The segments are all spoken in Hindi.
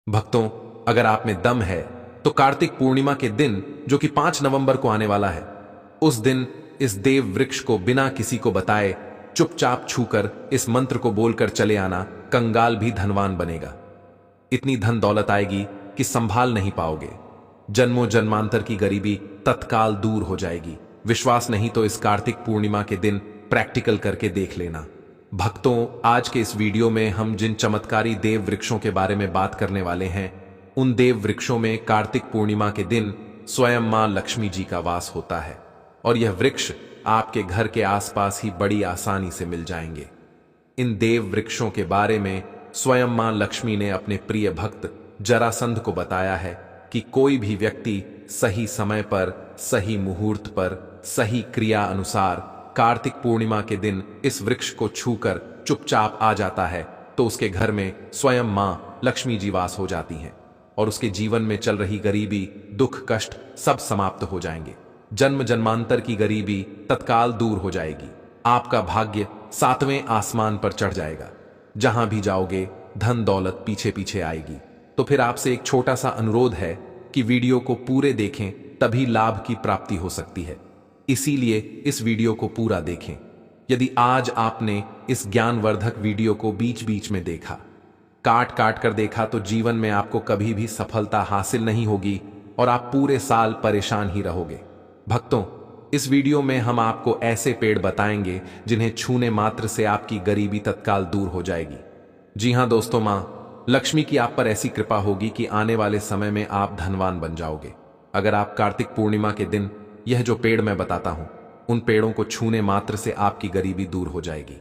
भक्तों, अगर आप में दम है तो कार्तिक पूर्णिमा के दिन, जो कि 5 नवंबर को आने वाला है, उस दिन इस देव वृक्ष को बिना किसी को बताए चुपचाप छूकर इस मंत्र को बोलकर चले आना। कंगाल भी धनवान बनेगा। इतनी धन दौलत आएगी कि संभाल नहीं पाओगे। जन्मों जन्मांतर की गरीबी तत्काल दूर हो जाएगी। विश्वास नहीं तो इस कार्तिक पूर्णिमा के दिन प्रैक्टिकल करके देख लेना। भक्तों, आज के इस वीडियो में हम जिन चमत्कारी देव वृक्षों के बारे में बात करने वाले हैं, उन देव वृक्षों में कार्तिक पूर्णिमा के दिन स्वयं मां लक्ष्मी जी का वास होता है और यह वृक्ष आपके घर के आसपास ही बड़ी आसानी से मिल जाएंगे। इन देव वृक्षों के बारे में स्वयं मां लक्ष्मी ने अपने प्रिय भक्त जरासंध को बताया है कि कोई भी व्यक्ति सही समय पर, सही मुहूर्त पर, सही क्रिया अनुसार कार्तिक पूर्णिमा के दिन इस वृक्ष को छूकर चुपचाप आ जाता है तो उसके घर में स्वयं मां लक्ष्मी जी वास हो जाती हैं और उसके जीवन में चल रही गरीबी, दुख, कष्ट सब समाप्त हो जाएंगे। जन्म जन्मांतर की गरीबी तत्काल दूर हो जाएगी। आपका भाग्य 7वें आसमान पर चढ़ जाएगा। जहां भी जाओगे धन दौलत पीछे पीछे आएगी। तो फिर आपसे एक छोटा सा अनुरोध है कि वीडियो को पूरे देखें, तभी लाभ की प्राप्ति हो सकती है। इसीलिए इस वीडियो को पूरा देखें। यदि आज आपने इस ज्ञानवर्धक वीडियो को बीच बीच में देखा, काट काट कर देखा, तो जीवन में आपको कभी भी सफलता हासिल नहीं होगी और आप पूरे साल परेशान ही रहोगे। भक्तों, इस वीडियो में हम आपको ऐसे पेड़ बताएंगे जिन्हें छूने मात्र से आपकी गरीबी तत्काल दूर हो जाएगी। जी हां दोस्तों, मां लक्ष्मी की आप पर ऐसी कृपा होगी कि आने वाले समय में आप धनवान बन जाओगे। अगर आप कार्तिक पूर्णिमा के दिन यह जो पेड़ मैं बताता हूं, उन पेड़ों को छूने मात्र से आपकी गरीबी दूर हो जाएगी।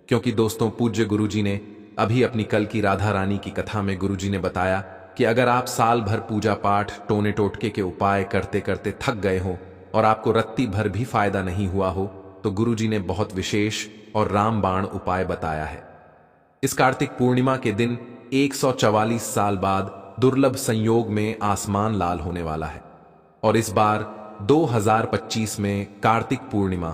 क्योंकि दोस्तों, पूज्य गुरुजी ने अभी अपनी कल की राधा रानी की कथा में गुरुजी ने बताया कि अगर आप साल भर पूजा पाठ, टोने टोटके के उपाय करते करते थक गए हो और आपको रत्ती भर भी फायदा नहीं हुआ हो, तो गुरुजी ने बहुत विशेष और रामबाण उपाय बताया है। इस कार्तिक पूर्णिमा के दिन 144 साल बाद दुर्लभ संयोग में आसमान लाल होने वाला है और इस बार 2025 में कार्तिक पूर्णिमा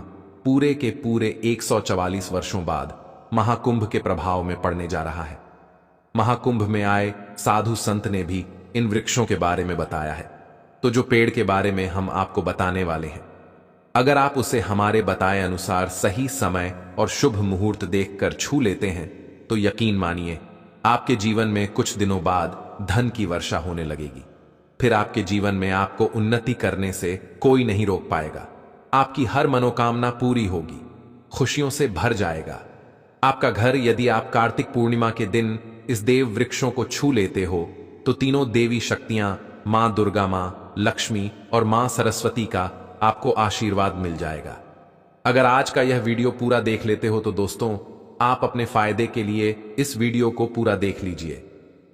पूरे के पूरे 144 वर्षों बाद महाकुंभ के प्रभाव में पड़ने जा रहा है। महाकुंभ में आए साधु संत ने भी इन वृक्षों के बारे में बताया है। तो जो पेड़ के बारे में हम आपको बताने वाले हैं, अगर आप उसे हमारे बताए अनुसार सही समय और शुभ मुहूर्त देखकर छू लेते हैं, तो यकीन मानिए आपके जीवन में कुछ दिनों बाद धन की वर्षा होने लगेगी। फिर आपके जीवन में आपको उन्नति करने से कोई नहीं रोक पाएगा। आपकी हर मनोकामना पूरी होगी, खुशियों से भर जाएगा आपका घर। यदि आप कार्तिक पूर्णिमा के दिन इस देव वृक्षों को छू लेते हो, तो तीनों देवी शक्तियां, मां दुर्गा, मां लक्ष्मी और मां सरस्वती का आपको आशीर्वाद मिल जाएगा। अगर आज का यह वीडियो पूरा देख लेते हो तो दोस्तों, आप अपने फायदे के लिए इस वीडियो को पूरा देख लीजिए।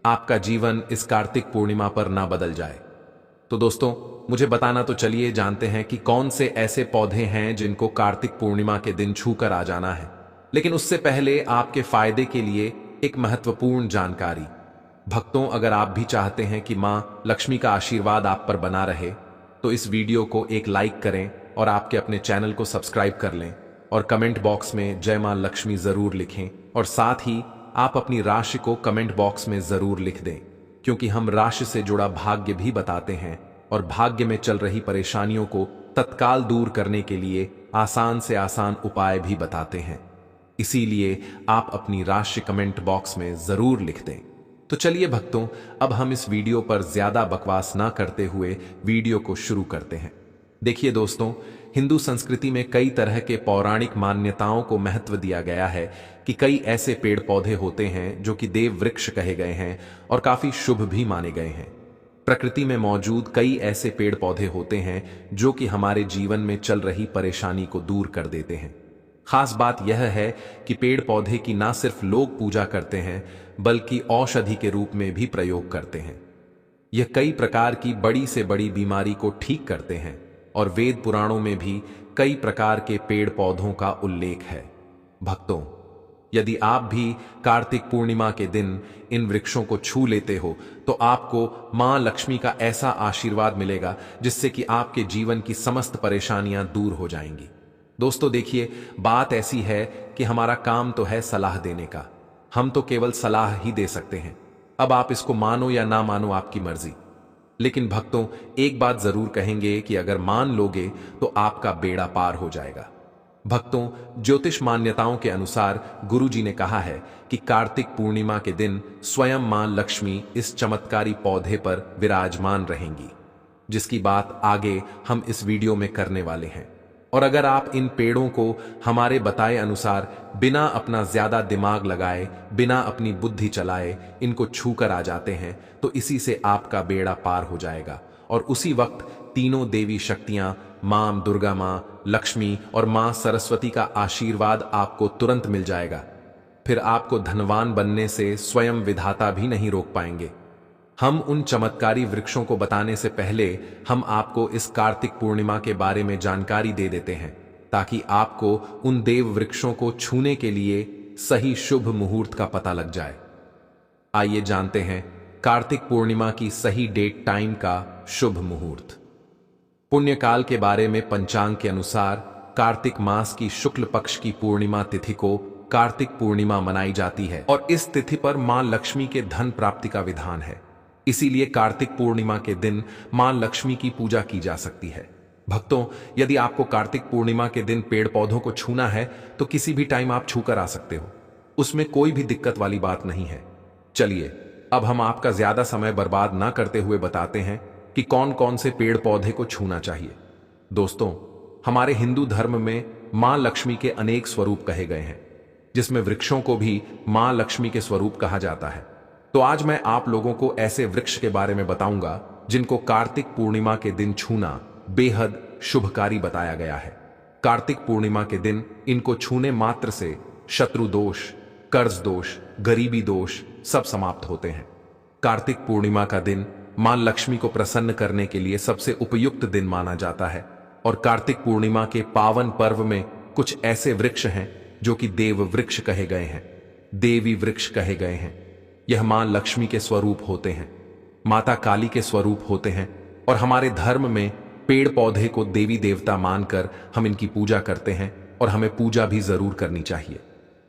आपका जीवन इस कार्तिक पूर्णिमा पर ना बदल जाए। तो दोस्तों, मुझे बताना तो चलिए जानते हैं कि कौन से ऐसे पौधे हैं जिनको कार्तिक पूर्णिमा के दिन छूकर आ जाना है। लेकिन उससे पहले आपके फायदे के लिए एक महत्वपूर्ण जानकारी। भक्तों, अगर आप भी चाहते हैं कि मां लक्ष्मी का आशीर्वाद आप पर बना रहे, तो इस वीडियो को एक लाइक करें और आपके अपने चैनल को सब्सक्राइब कर लें और कमेंट बॉक्स में जय मां लक्ष्मी जरूर लिखें और साथ ही आप अपनी राशि को कमेंट बॉक्स में जरूर लिख दें, क्योंकि हम राशि से जुड़ा भाग्य भी बताते हैं और भाग्य में चल रही परेशानियों को तत्काल दूर करने के लिए आसान से आसान उपाय भी बताते हैं। इसीलिए आप अपनी राशि कमेंट बॉक्स में जरूर लिख दें। तो चलिए भक्तों, अब हम इस वीडियो पर ज्यादा बकवास ना करते हुए वीडियो को शुरू करते हैं। देखिए दोस्तों, हिंदू संस्कृति में कई तरह के पौराणिक मान्यताओं को महत्व दिया गया है कि कई ऐसे पेड़ पौधे होते हैं जो कि देव वृक्ष कहे गए हैं और काफी शुभ भी माने गए हैं। प्रकृति में मौजूद कई ऐसे पेड़ पौधे होते हैं जो कि हमारे जीवन में चल रही परेशानी को दूर कर देते हैं। खास बात यह है कि पेड़ पौधे की ना सिर्फ लोग पूजा करते हैं, बल्कि औषधि के रूप में भी प्रयोग करते हैं। यह कई प्रकार की बड़ी से बड़ी बीमारी को ठीक करते हैं और वेद पुराणों में भी कई प्रकार के पेड़ पौधों का उल्लेख है। भक्तों, यदि आप भी कार्तिक पूर्णिमा के दिन इन वृक्षों को छू लेते हो, तो आपको मां लक्ष्मी का ऐसा आशीर्वाद मिलेगा जिससे कि आपके जीवन की समस्त परेशानियां दूर हो जाएंगी। दोस्तों देखिए, बात ऐसी है कि हमारा काम तो है सलाह देने का, हम तो केवल सलाह ही दे सकते हैं। अब आप इसको मानो या ना मानो आपकी मर्जी, लेकिन भक्तों एक बात जरूर कहेंगे कि अगर मान लोगे तो आपका बेड़ा पार हो जाएगा। भक्तों, ज्योतिष मान्यताओं के अनुसार गुरु जी ने कहा है कि कार्तिक पूर्णिमा के दिन स्वयं मां लक्ष्मी इस चमत्कारी पौधे पर विराजमान रहेंगी, जिसकी बात आगे हम इस वीडियो में करने वाले हैं। और अगर आप इन पेड़ों को हमारे बताए अनुसार बिना अपना ज्यादा दिमाग लगाए, बिना अपनी बुद्धि चलाए इनको छूकर आ जाते हैं, तो इसी से आपका बेड़ा पार हो जाएगा। और उसी वक्त तीनों देवी शक्तियां, मां दुर्गा, मां लक्ष्मी और मां सरस्वती का आशीर्वाद आपको तुरंत मिल जाएगा। फिर आपको धनवान बनने से स्वयं विधाता भी नहीं रोक पाएंगे। हम उन चमत्कारी वृक्षों को बताने से पहले हम आपको इस कार्तिक पूर्णिमा के बारे में जानकारी दे देते हैं, ताकि आपको उन देव वृक्षों को छूने के लिए सही शुभ मुहूर्त का पता लग जाए। आइए जानते हैं कार्तिक पूर्णिमा की सही डेट टाइम का शुभ मुहूर्त। पुण्यकाल के बारे में पंचांग के अनुसार कार्तिक मास की शुक्ल पक्ष की पूर्णिमा तिथि को कार्तिक पूर्णिमा मनाई जाती है और इस तिथि पर मां लक्ष्मी के धन प्राप्ति का विधान है। इसीलिए कार्तिक पूर्णिमा के दिन मां लक्ष्मी की पूजा की जा सकती है। भक्तों, यदि आपको कार्तिक पूर्णिमा के दिन पेड़ पौधों को छूना है तो किसी भी टाइम आप छूकर आ सकते हो, उसमें कोई भी दिक्कत वाली बात नहीं है। चलिए अब हम आपका ज्यादा समय बर्बाद ना करते हुए बताते हैं कि कौन कौन से पेड़ पौधे को छूना चाहिए। दोस्तों, हमारे हिंदू धर्म में मां लक्ष्मी के अनेक स्वरूप कहे गए हैं, जिसमें वृक्षों को भी मां लक्ष्मी के स्वरूप कहा जाता है। तो आज मैं आप लोगों को ऐसे वृक्ष के बारे में बताऊंगा जिनको कार्तिक पूर्णिमा के दिन छूना बेहद शुभकारी बताया गया है। कार्तिक पूर्णिमा के दिन इनको छूने मात्र से शत्रु दोष, कर्ज दोष, गरीबी दोष सब समाप्त होते हैं। कार्तिक पूर्णिमा का दिन मां लक्ष्मी को प्रसन्न करने के लिए सबसे उपयुक्त दिन माना जाता है। और कार्तिक पूर्णिमा के पावन पर्व में कुछ ऐसे वृक्ष हैं जो कि देव वृक्ष कहे गए हैं, देवी वृक्ष कहे गए हैं। यह मां लक्ष्मी के स्वरूप होते हैं, माता काली के स्वरूप होते हैं। और हमारे धर्म में पेड़ पौधे को देवी देवता मानकर हम इनकी पूजा करते हैं और हमें पूजा भी जरूर करनी चाहिए।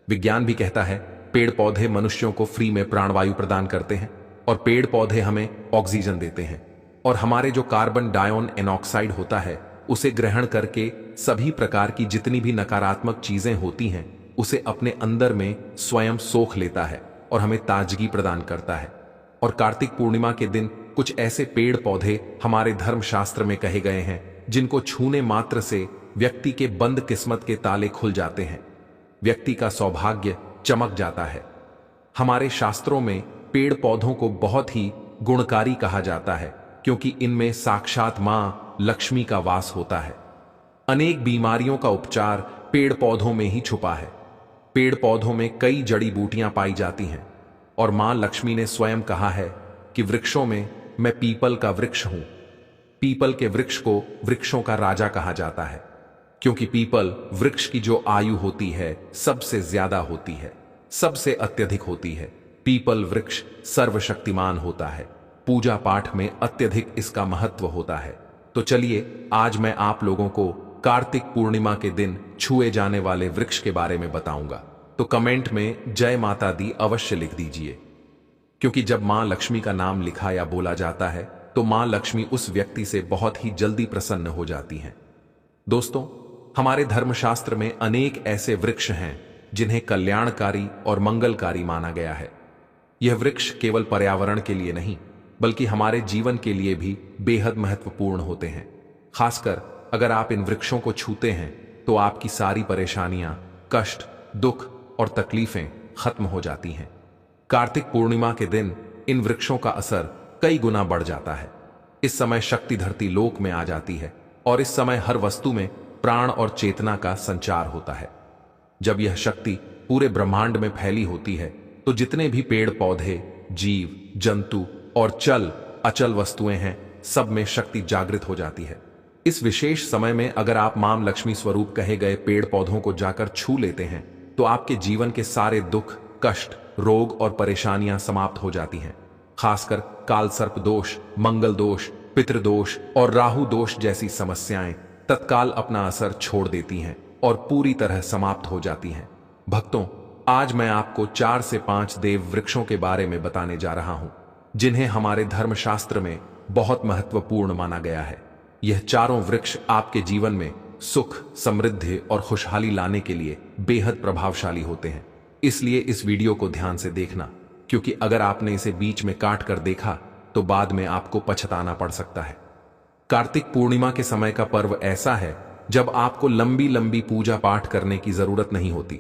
विज्ञान भी कहता है पेड़ पौधे मनुष्यों को फ्री में प्राणवायु प्रदान करते हैं और पेड़ पौधे हमें ऑक्सीजन देते हैं। और हमारे जो कार्बन डाइऑक्साइड एनॉक्साइड होता है उसे ग्रहण करके सभी प्रकार की जितनी भी नकारात्मक चीजें होती हैं उसे अपने अंदर में स्वयं सोख लेता है और हमें ताजगी प्रदान करता है। और कार्तिक पूर्णिमा के दिन कुछ ऐसे पेड़ पौधे हमारे धर्मशास्त्र में कहे गए हैं जिनको छूने मात्र से व्यक्ति के बंद किस्मत के ताले खुल जाते हैं, व्यक्ति का सौभाग्य चमक जाता है। हमारे शास्त्रों में पेड़ पौधों को बहुत ही गुणकारी कहा जाता है, क्योंकि इनमें साक्षात मां लक्ष्मी का वास होता है। अनेक बीमारियों का उपचार पेड़ पौधों में ही छुपा है। पेड़ पौधों में कई जड़ी बूटियां पाई जाती हैं और मां लक्ष्मी ने स्वयं कहा है कि वृक्षों में मैं पीपल का वृक्ष हूं। पीपल के वृक्ष को वृक्षों का राजा कहा जाता है, क्योंकि पीपल वृक्ष की जो आयु होती है सबसे ज्यादा होती है, सबसे अत्यधिक होती है। पीपल वृक्ष सर्वशक्तिमान होता है, पूजा पाठ में अत्यधिक इसका महत्व होता है। तो चलिए आज मैं आप लोगों को कार्तिक पूर्णिमा के दिन छुए जाने वाले वृक्ष के बारे में बताऊंगा। तो कमेंट में जय माता दी अवश्य लिख दीजिए, क्योंकि जब मां लक्ष्मी का नाम लिखा या बोला जाता है तो मां लक्ष्मी उस व्यक्ति से बहुत ही जल्दी प्रसन्न हो जाती हैं। दोस्तों, हमारे धर्मशास्त्र में अनेक ऐसे वृक्ष हैं जिन्हें कल्याणकारी और मंगलकारी माना गया है। यह वृक्ष केवल पर्यावरण के लिए नहीं बल्कि हमारे जीवन के लिए भी बेहद महत्वपूर्ण होते हैं। खासकर अगर आप इन वृक्षों को छूते हैं तो आपकी सारी परेशानियां, कष्ट, दुख और तकलीफें खत्म हो जाती हैं। कार्तिक पूर्णिमा के दिन इन वृक्षों का असर कई गुना बढ़ जाता है। इस समय शक्ति धरती लोक में आ जाती है और इस समय हर वस्तु में प्राण और चेतना का संचार होता है। जब यह शक्ति पूरे ब्रह्मांड में फैली होती है तो जितने भी पेड़ पौधे, जीव जंतु और चल अचल वस्तुएं हैं, सब में शक्ति जागृत हो जाती है। इस विशेष समय में अगर आप मां लक्ष्मी स्वरूप कहे गए पेड़ पौधों को जाकर छू लेते हैं तो आपके जीवन के सारे दुख, कष्ट, रोग और परेशानियां समाप्त हो जाती हैं। खासकर काल सर्प दोष, मंगल दोष, पितृदोष और राहु दोष जैसी समस्याएं तत्काल अपना असर छोड़ देती हैं और पूरी तरह समाप्त हो जाती हैं। भक्तों, आज मैं आपको 4 से 5 देव वृक्षों के बारे में बताने जा रहा हूं, जिन्हें हमारे धर्मशास्त्र में बहुत महत्वपूर्ण माना गया है। यह चारों वृक्ष आपके जीवन में सुख, समृद्धि और खुशहाली लाने के लिए बेहद प्रभावशाली होते हैं। इसलिए इस वीडियो को ध्यान से देखना, क्योंकि अगर आपने इसे बीच में काट कर देखा तो बाद में आपको पछताना पड़ सकता है। कार्तिक पूर्णिमा के समय का पर्व ऐसा है जब आपको लंबी लंबी पूजा पाठ करने की जरूरत नहीं होती।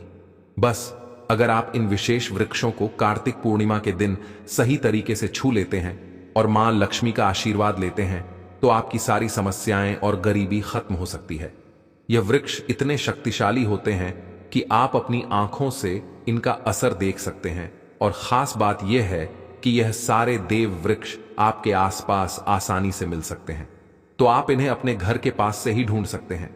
बस अगर आप इन विशेष वृक्षों को कार्तिक पूर्णिमा के दिन सही तरीके से छू लेते हैं और मां लक्ष्मी का आशीर्वाद लेते हैं तो आपकी सारी समस्याएं और गरीबी खत्म हो सकती है। यह वृक्ष इतने शक्तिशाली होते हैं कि आप अपनी आंखों से इनका असर देख सकते हैं, और खास बात यह है कि यह सारे देव वृक्ष आपके आसपास आसानी से मिल सकते हैं, तो आप इन्हें अपने घर के पास से ही ढूंढ सकते हैं।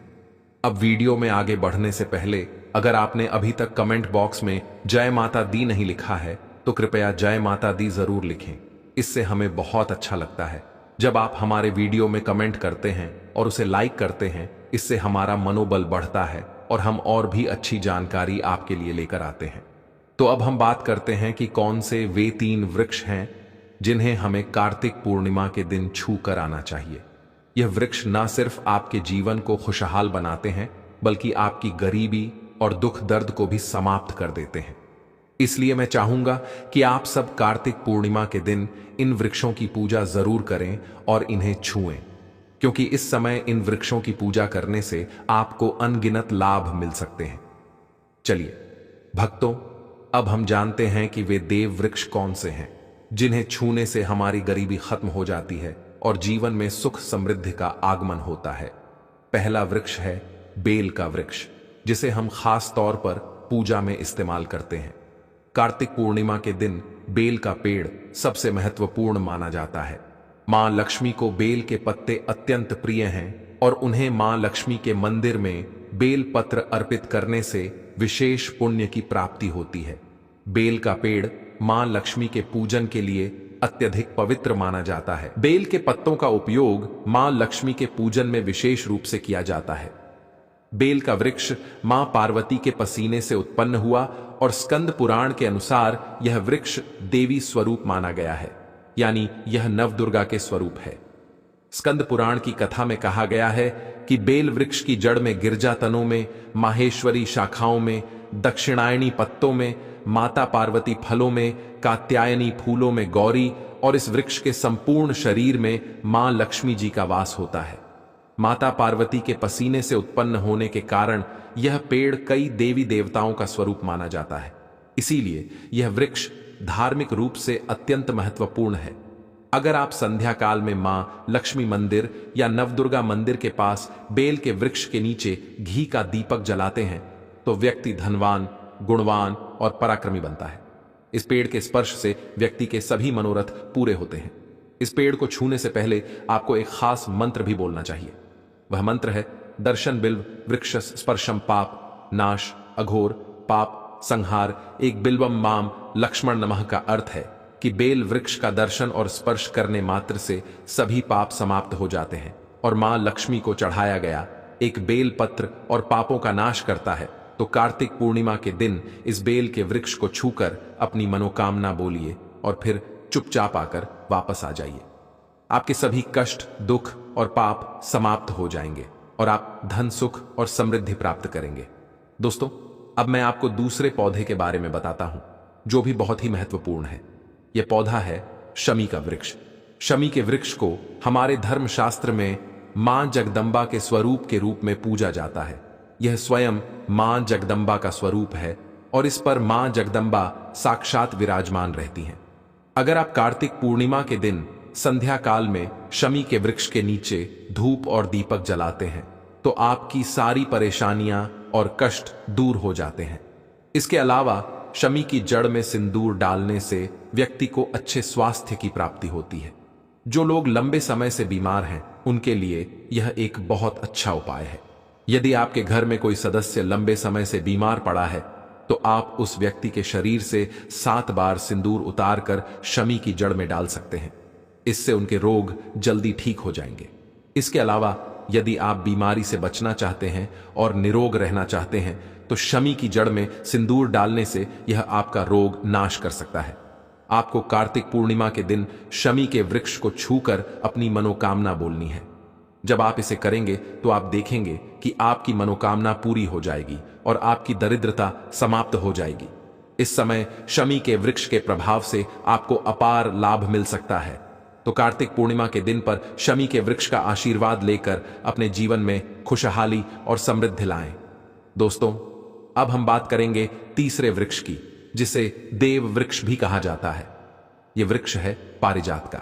अब वीडियो में आगे बढ़ने से पहले अगर आपने अभी तक कमेंट बॉक्स में जय माता दी नहीं लिखा है तो कृपया जय माता दी जरूर लिखें। इससे हमें बहुत अच्छा लगता है जब आप हमारे वीडियो में कमेंट करते हैं और उसे लाइक करते हैं। इससे हमारा मनोबल बढ़ता है और हम और भी अच्छी जानकारी आपके लिए लेकर आते हैं। तो अब हम बात करते हैं कि कौन से वे 3 वृक्ष हैं जिन्हें हमें कार्तिक पूर्णिमा के दिन छू कर आना चाहिए। यह वृक्ष न सिर्फ आपके जीवन को खुशहाल बनाते हैं बल्कि आपकी गरीबी और दुख दर्द को भी समाप्त कर देते हैं। इसलिए मैं चाहूंगा कि आप सब कार्तिक पूर्णिमा के दिन इन वृक्षों की पूजा जरूर करें और इन्हें छुएं, क्योंकि इस समय इन वृक्षों की पूजा करने से आपको अनगिनत लाभ मिल सकते हैं। चलिए भक्तों, अब हम जानते हैं कि वे देव वृक्ष कौन से हैं जिन्हें छूने से हमारी गरीबी खत्म हो जाती है और जीवन में सुख समृद्धि का आगमन होता है। पहला वृक्ष है बेल का वृक्ष, जिसे हम खास तौर पर पूजा में इस्तेमाल करते हैं। कार्तिक पूर्णिमा के दिन बेल का पेड़ सबसे महत्वपूर्ण माना जाता है। मां लक्ष्मी को बेल के पत्ते अत्यंत प्रिय हैं और उन्हें मां लक्ष्मी के मंदिर में बेल पत्र अर्पित करने से विशेष पुण्य की प्राप्ति होती है। बेल का पेड़ मां लक्ष्मी के पूजन के लिए अत्यधिक पवित्र माना जाता है। बेल के पत्तों का उपयोग मां लक्ष्मी के पूजन में विशेष रूप से किया जाता है। बेल का वृक्ष मां पार्वती के पसीने से उत्पन्न हुआ और स्कंद पुराण के अनुसार यह वृक्ष देवी स्वरूप माना गया है, यानी यह नवदुर्गा के स्वरूप है। स्कंद पुराण की कथा में कहा गया है कि बेल वृक्ष की जड़ में गिरजा तनों में, माहेश्वरी शाखाओं में, दक्षिणायनी पत्तों में, माता पार्वती फलों में, कात्यायनी फूलों में गौरी, और इस वृक्ष के संपूर्ण शरीर में मां लक्ष्मी जी का वास होता है। माता पार्वती के पसीने से उत्पन्न होने के कारण यह पेड़ कई देवी देवताओं का स्वरूप माना जाता है। इसीलिए यह वृक्ष धार्मिक रूप से अत्यंत महत्वपूर्ण है। अगर आप संध्या काल में मां लक्ष्मी मंदिर या नवदुर्गा मंदिर के पास बेल के वृक्ष के नीचे घी का दीपक जलाते हैं तो व्यक्ति धनवान, गुणवान और पराक्रमी बनता है। इस पेड़ के स्पर्श से व्यक्ति के सभी मनोरथ पूरे होते हैं। इस पेड़ को छूने से पहले आपको एक खास मंत्र भी बोलना चाहिए। वह मंत्र है दर्शन बिल्व वृक्ष स्पर्शम पाप नाश अघोर पाप संहार एक बिल्वम माम लक्ष्मण नमः का अर्थ है कि बेल वृक्ष का दर्शन और स्पर्श करने मात्र से सभी पाप समाप्त हो जाते हैं और मां लक्ष्मी को चढ़ाया गया एक बेल पत्र और पापों का नाश करता है। तो कार्तिक पूर्णिमा के दिन इस बेल के वृक्ष को छूकर अपनी मनोकामना बोलिए और फिर चुपचाप आकर वापस आ जाइए। आपके सभी कष्ट, दुख और पाप समाप्त हो जाएंगे और आप धन, सुख और समृद्धि प्राप्त करेंगे। दोस्तों, अब मैं आपको दूसरे पौधे के बारे में बताता हूं जो भी बहुत ही महत्वपूर्ण है। यह पौधा है शमी का वृक्ष। शमी के वृक्ष को हमारे धर्मशास्त्र में मां जगदम्बा के स्वरूप के रूप में पूजा जाता है। यह स्वयं मां जगदम्बा का स्वरूप है और इस पर मां जगदम्बा साक्षात विराजमान रहती हैं। अगर आप कार्तिक पूर्णिमा के दिन संध्या काल में शमी के वृक्ष के नीचे धूप और दीपक जलाते हैं तो आपकी सारी परेशानियां और कष्ट दूर हो जाते हैं। इसके अलावा शमी की जड़ में सिंदूर डालने से व्यक्ति को अच्छे स्वास्थ्य की प्राप्ति होती है। जो लोग लंबे समय से बीमार हैं उनके लिए यह एक बहुत अच्छा उपाय है। यदि आपके घर में कोई सदस्य लंबे समय से बीमार पड़ा है तो आप उस व्यक्ति के शरीर से 7 बार सिंदूर उतारकर शमी की जड़ में डाल सकते हैं। इससे उनके रोग जल्दी ठीक हो जाएंगे। इसके अलावा यदि आप बीमारी से बचना चाहते हैं और निरोग रहना चाहते हैं तो तो शमी की जड़ में सिंदूर डालने से यह आपका रोग नाश कर सकता है। आपको कार्तिक पूर्णिमा के दिन शमी के वृक्ष को छूकर अपनी मनोकामना बोलनी है। जब आप इसे करेंगे तो आप देखेंगे कि आपकी मनोकामना पूरी हो जाएगी और आपकी दरिद्रता समाप्त हो जाएगी। इस समय शमी के वृक्ष के प्रभाव से आपको अपार लाभ मिल सकता है। तो कार्तिक पूर्णिमा के दिन पर शमी के वृक्ष का आशीर्वाद लेकर अपने जीवन में खुशहाली और समृद्धि लाएं। दोस्तों, अब हम बात करेंगे तीसरे वृक्ष की, जिसे देव वृक्ष भी कहा जाता है। यह वृक्ष है पारिजात का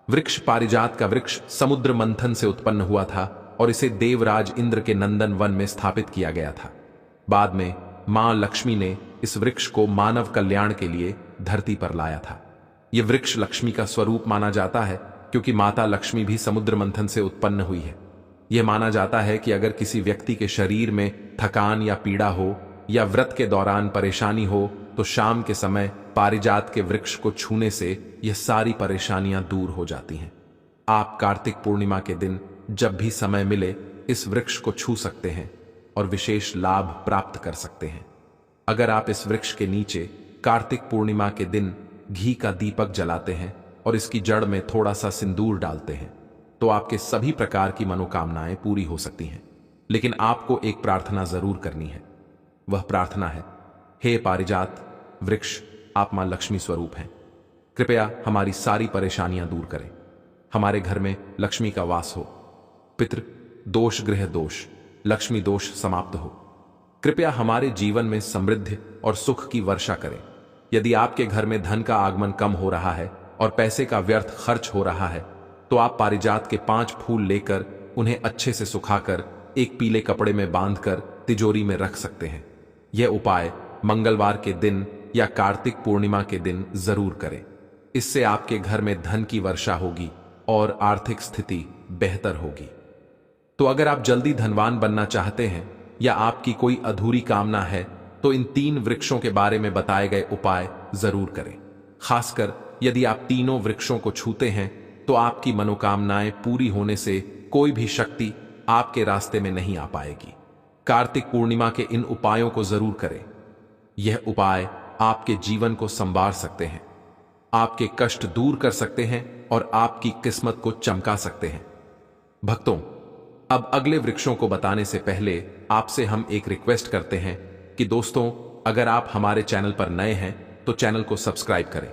वृक्ष। पारिजात का वृक्ष समुद्र मंथन से उत्पन्न हुआ था और इसे देवराज इंद्र के नंदन वन में स्थापित किया गया था। बाद में मां लक्ष्मी ने इस वृक्ष को मानव कल्याण के लिए धरती पर लाया था। यह वृक्ष लक्ष्मी का स्वरूप माना जाता है, क्योंकि माता लक्ष्मी भी समुद्र मंथन से उत्पन्न हुई है। यह माना जाता है कि अगर किसी व्यक्ति के शरीर में थकान या पीड़ा हो या व्रत के दौरान परेशानी हो तो शाम के समय पारिजात के वृक्ष को छूने से यह सारी परेशानियां दूर हो जाती हैं। आप कार्तिक पूर्णिमा के दिन जब भी समय मिले इस वृक्ष को छू सकते हैं और विशेष लाभ प्राप्त कर सकते हैं। अगर आप इस वृक्ष के नीचे कार्तिक पूर्णिमा के दिन घी का दीपक जलाते हैं और इसकी जड़ में थोड़ा सा सिंदूर डालते हैं तो आपके सभी प्रकार की मनोकामनाएं पूरी हो सकती हैं। लेकिन आपको एक प्रार्थना जरूर करनी है। वह प्रार्थना है, हे पारिजात वृक्ष, आप मां लक्ष्मी स्वरूप हैं। कृपया हमारी सारी परेशानियां दूर करें। हमारे घर में लक्ष्मी का वास हो। पितृ दोष, गृह दोष, लक्ष्मी दोष समाप्त हो। कृपया हमारे जीवन में समृद्धि और सुख की वर्षा करें। यदि आपके घर में धन का आगमन कम हो रहा है और पैसे का व्यर्थ खर्च हो रहा है तो आप पारिजात के 5 फूल लेकर उन्हें अच्छे से सुखाकर एक पीले कपड़े में बांधकर तिजोरी में रख सकते हैं। यह उपाय मंगलवार के दिन या कार्तिक पूर्णिमा के दिन जरूर करें। इससे आपके घर में धन की वर्षा होगी और आर्थिक स्थिति बेहतर होगी। तो अगर आप जल्दी धनवान बनना चाहते हैं या आपकी कोई अधूरी कामना है तो इन 3 वृक्षों के बारे में बताए गए उपाय जरूर करें। खासकर यदि आप तीनों वृक्षों को छूते हैं तो आपकी मनोकामनाएं पूरी होने से कोई भी शक्ति आपके रास्ते में नहीं आ पाएगी। कार्तिक पूर्णिमा के इन उपायों को जरूर करें। यह उपाय आपके जीवन को संवार सकते हैं, आपके कष्ट दूर कर सकते हैं और आपकी किस्मत को चमका सकते हैं। भक्तों, अब अगले वृक्षों को बताने से पहले आपसे हम एक रिक्वेस्ट करते हैं कि दोस्तों, अगर आप हमारे चैनल पर नए हैं तो चैनल को सब्सक्राइब करें,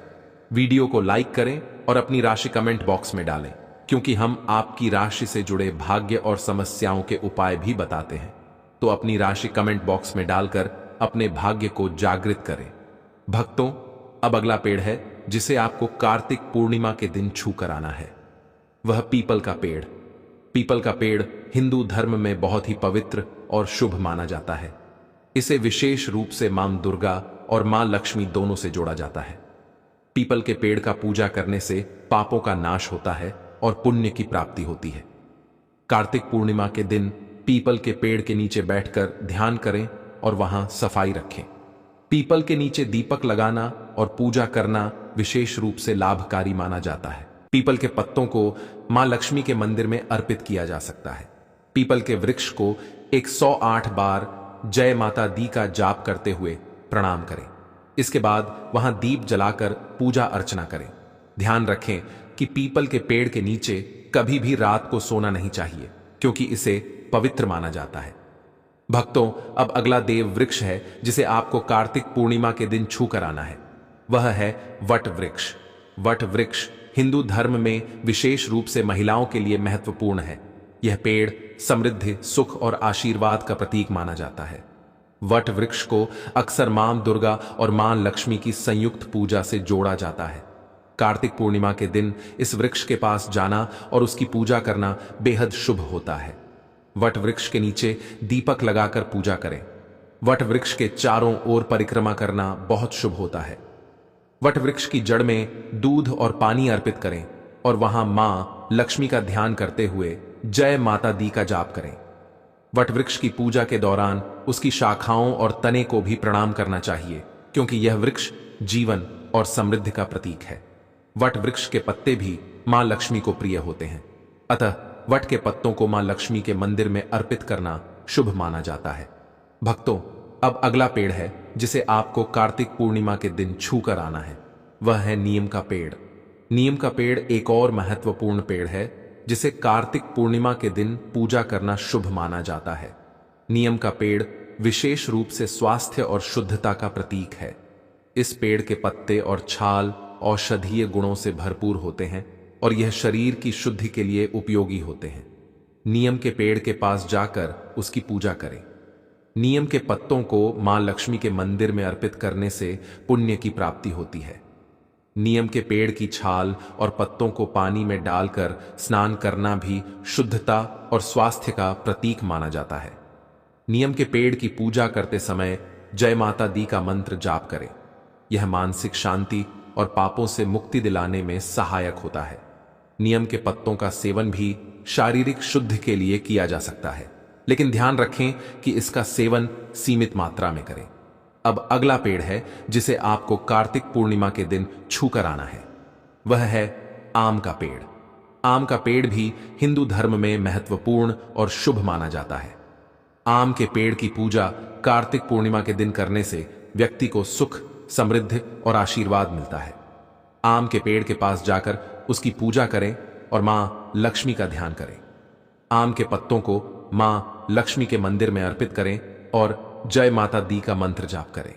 वीडियो को लाइक करें और अपनी राशि कमेंट बॉक्स में डालें, क्योंकि हम आपकी राशि से जुड़े भाग्य और समस्याओं के उपाय भी बताते हैं। तो अपनी राशि कमेंट बॉक्स में डालकर अपने भाग्य को जागृत करें। भक्तों, अब अगला पेड़ है जिसे आपको कार्तिक पूर्णिमा के दिन छू कर आना है। वह पीपल का पेड़। पीपल का पेड़ हिंदू धर्म में बहुत ही पवित्र और शुभ माना जाता है। इसे विशेष रूप से मां दुर्गा और मां लक्ष्मी दोनों से जोड़ा जाता है। पीपल के पेड़ का पूजा करने से पापों का नाश होता है और पुण्य की प्राप्ति होती है। कार्तिक पूर्णिमा के दिन पीपल के पेड़ के नीचे बैठकर ध्यान करें और वहां सफाई रखें। पीपल के नीचे दीपक लगाना और पूजा करना विशेष रूप से लाभकारी माना जाता है। पीपल के पत्तों को मां लक्ष्मी के मंदिर में अर्पित किया जा सकता है। पीपल के वृक्ष को 108 बार जय माता दी का जाप करते हुए प्रणाम करें। इसके बाद वहां दीप जलाकर पूजा अर्चना करें। ध्यान रखें कि पीपल के पेड़ के नीचे कभी भी रात को सोना नहीं चाहिए, क्योंकि इसे पवित्र माना जाता है। भक्तों, अब अगला देव वृक्ष है जिसे आपको कार्तिक पूर्णिमा के दिन छू कर आना है। वह है वट वृक्ष। वट वृक्ष हिंदू धर्म में विशेष रूप से महिलाओं के लिए महत्वपूर्ण है। यह पेड़ समृद्धि, सुख और आशीर्वाद का प्रतीक माना जाता है। वट वृक्ष को अक्सर मां दुर्गा और मां लक्ष्मी की संयुक्त पूजा से जोड़ा जाता है। कार्तिक पूर्णिमा के दिन इस वृक्ष के पास जाना और उसकी पूजा करना बेहद शुभ होता है। वट वृक्ष के नीचे दीपक लगाकर पूजा करें। वट वृक्ष के चारों ओर परिक्रमा करना बहुत शुभ होता है। वट वृक्ष की जड़ में दूध और पानी अर्पित करें और वहां मां लक्ष्मी का ध्यान करते हुए जय माता दी का जाप करें। वट वृक्ष की पूजा के दौरान उसकी शाखाओं और तने को भी प्रणाम करना चाहिए, क्योंकि यह वृक्ष जीवन और समृद्धि का प्रतीक है। वट वृक्ष के पत्ते भी मां लक्ष्मी को प्रिय होते हैं, अतः वट के पत्तों को मां लक्ष्मी के मंदिर में अर्पित करना शुभ माना जाता है। भक्तों, अब अगला पेड़ है जिसे आपको कार्तिक पूर्णिमा के दिन छू कर आना है, वह है नीम का पेड़। नीम का पेड़ एक और महत्वपूर्ण पेड़ है जिसे कार्तिक पूर्णिमा के दिन पूजा करना शुभ माना जाता है। नीम का पेड़ विशेष रूप से स्वास्थ्य और शुद्धता का प्रतीक है। इस पेड़ के पत्ते और छाल औषधीय गुणों से भरपूर होते हैं और यह शरीर की शुद्धि के लिए उपयोगी होते हैं। नीम के पेड़ के पास जाकर उसकी पूजा करें। नीम के पत्तों को मां लक्ष्मी के मंदिर में अर्पित करने से पुण्य की प्राप्ति होती है। नीम के पेड़ की छाल और पत्तों को पानी में डालकर स्नान करना भी शुद्धता और स्वास्थ्य का प्रतीक माना जाता है। नीम के पेड़ की पूजा करते समय जय माता दी का मंत्र जाप करें। यह मानसिक शांति और पापों से मुक्ति दिलाने में सहायक होता है। नीम के पत्तों का सेवन भी शारीरिक शुद्धि के लिए किया जा सकता है, लेकिन ध्यान रखें कि इसका सेवन सीमित मात्रा में करें। अब अगला पेड़ है जिसे आपको कार्तिक पूर्णिमा के दिन छू कर आना है, वह है आम का पेड़। आम का पेड़ भी हिंदू धर्म में महत्वपूर्ण और शुभ माना जाता है। आम के पेड़ की पूजा कार्तिक पूर्णिमा के दिन करने से व्यक्ति को सुख, समृद्धि और आशीर्वाद मिलता है। आम के पेड़ के पास जाकर उसकी पूजा करें और मां लक्ष्मी का ध्यान करें। आम के पत्तों को मां लक्ष्मी के मंदिर में अर्पित करें और जय माता दी का मंत्र जाप करें।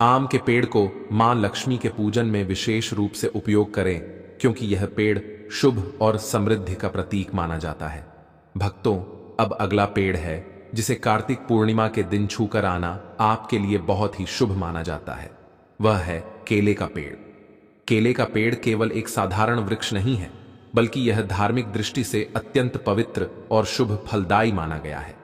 आम के पेड़ को मां लक्ष्मी के पूजन में विशेष रूप से उपयोग करें, क्योंकि यह पेड़ शुभ और समृद्धि का प्रतीक माना जाता है। भक्तों, अब अगला पेड़ है जिसे कार्तिक पूर्णिमा के दिन छूकर आना आपके लिए बहुत ही शुभ माना जाता है, वह है केले का पेड़। केले का पेड़ केवल एक साधारण वृक्ष नहीं है, बल्कि यह धार्मिक दृष्टि से अत्यंत पवित्र और शुभ फलदायी माना गया है।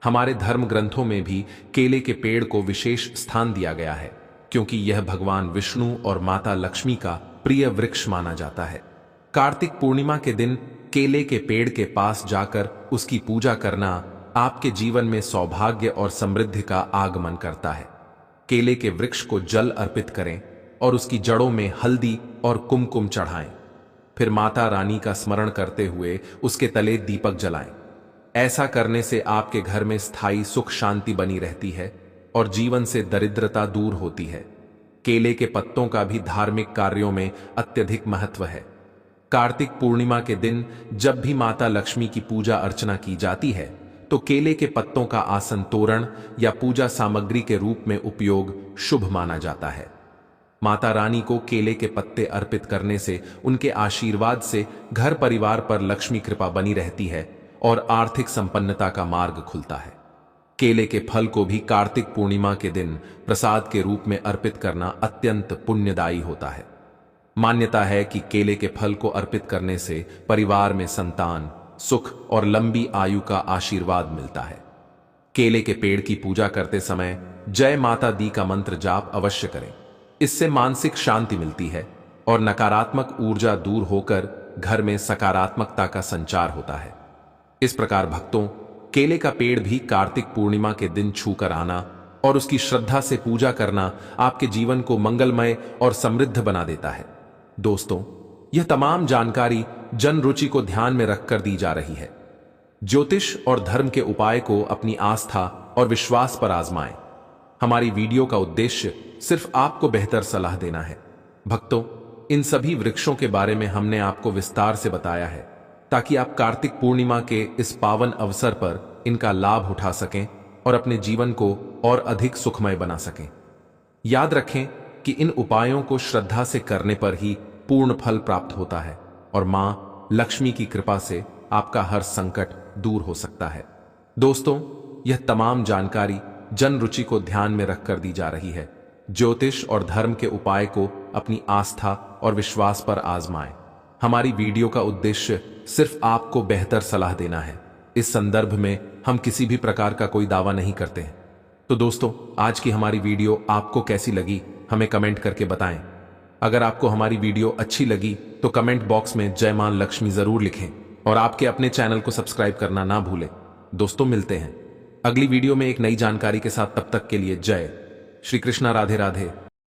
हमारे धर्म ग्रंथों में भी केले के पेड़ को विशेष स्थान दिया गया है, क्योंकि यह भगवान विष्णु और माता लक्ष्मी का प्रिय वृक्ष माना जाता है। कार्तिक पूर्णिमा के दिन केले के पेड़ के पास जाकर उसकी पूजा करना आपके जीवन में सौभाग्य और समृद्धि का आगमन करता है। केले के वृक्ष को जल अर्पित करें और उसकी जड़ों में हल्दी और कुमकुम चढ़ाएं। फिर माता रानी का स्मरण करते हुए उसके तले दीपक जलाएं। ऐसा करने से आपके घर में स्थायी सुख शांति बनी रहती है और जीवन से दरिद्रता दूर होती है। केले के पत्तों का भी धार्मिक कार्यों में अत्यधिक महत्व है। कार्तिक पूर्णिमा के दिन जब भी माता लक्ष्मी की पूजा अर्चना की जाती है, तो केले के पत्तों का आसन तोरण या पूजा सामग्री के रूप में उपयोग शुभ माना जाता है। माता रानी को केले के पत्ते अर्पित करने से उनके आशीर्वाद से घर परिवार पर लक्ष्मी कृपा बनी रहती है और आर्थिक संपन्नता का मार्ग खुलता है। केले के फल को भी कार्तिक पूर्णिमा के दिन प्रसाद के रूप में अर्पित करना अत्यंत पुण्यदायी होता है। मान्यता है कि केले के फल को अर्पित करने से परिवार में संतान, सुख और लंबी आयु का आशीर्वाद मिलता है। केले के पेड़ की पूजा करते समय जय माता दी का मंत्र जाप अवश्य करें। इससे मानसिक शांति मिलती है और नकारात्मक ऊर्जा दूर होकर घर में सकारात्मकता का संचार होता है। इस प्रकार भक्तों, केले का पेड़ भी कार्तिक पूर्णिमा के दिन छूकर आना और उसकी श्रद्धा से पूजा करना आपके जीवन को मंगलमय और समृद्ध बना देता है। दोस्तों, यह तमाम जानकारी जन रुचि को ध्यान में रखकर दी जा रही है। ज्योतिष और धर्म के उपाय को अपनी आस्था और विश्वास पर आजमाएं। हमारी वीडियो का उद्देश्य सिर्फ आपको बेहतर सलाह देना है। भक्तों, इन सभी वृक्षों के बारे में हमने आपको विस्तार से बताया है, ताकि आप कार्तिक पूर्णिमा के इस पावन अवसर पर इनका लाभ उठा सकें और अपने जीवन को और अधिक सुखमय बना सकें। याद रखें कि इन उपायों को श्रद्धा से करने पर ही पूर्ण फल प्राप्त होता है और मां लक्ष्मी की कृपा से आपका हर संकट दूर हो सकता है। दोस्तों, यह तमाम जानकारी जन रुचि को ध्यान में रखकर दी जा रही है। ज्योतिष और धर्म के उपाय को अपनी आस्था और विश्वास पर आजमाएं। हमारी वीडियो का उद्देश्य सिर्फ आपको बेहतर सलाह देना है। इस संदर्भ में हम किसी भी प्रकार का कोई दावा नहीं करते हैं। तो दोस्तों, आज की हमारी वीडियो आपको कैसी लगी हमें कमेंट करके बताएं। अगर आपको हमारी वीडियो अच्छी लगी तो कमेंट बॉक्स में जय मां लक्ष्मी जरूर लिखें और आपके अपने चैनल को सब्सक्राइब करना ना भूलें। दोस्तों, मिलते हैं अगली वीडियो में एक नई जानकारी के साथ। तब तक के लिए जय श्री कृष्णा। राधे राधे।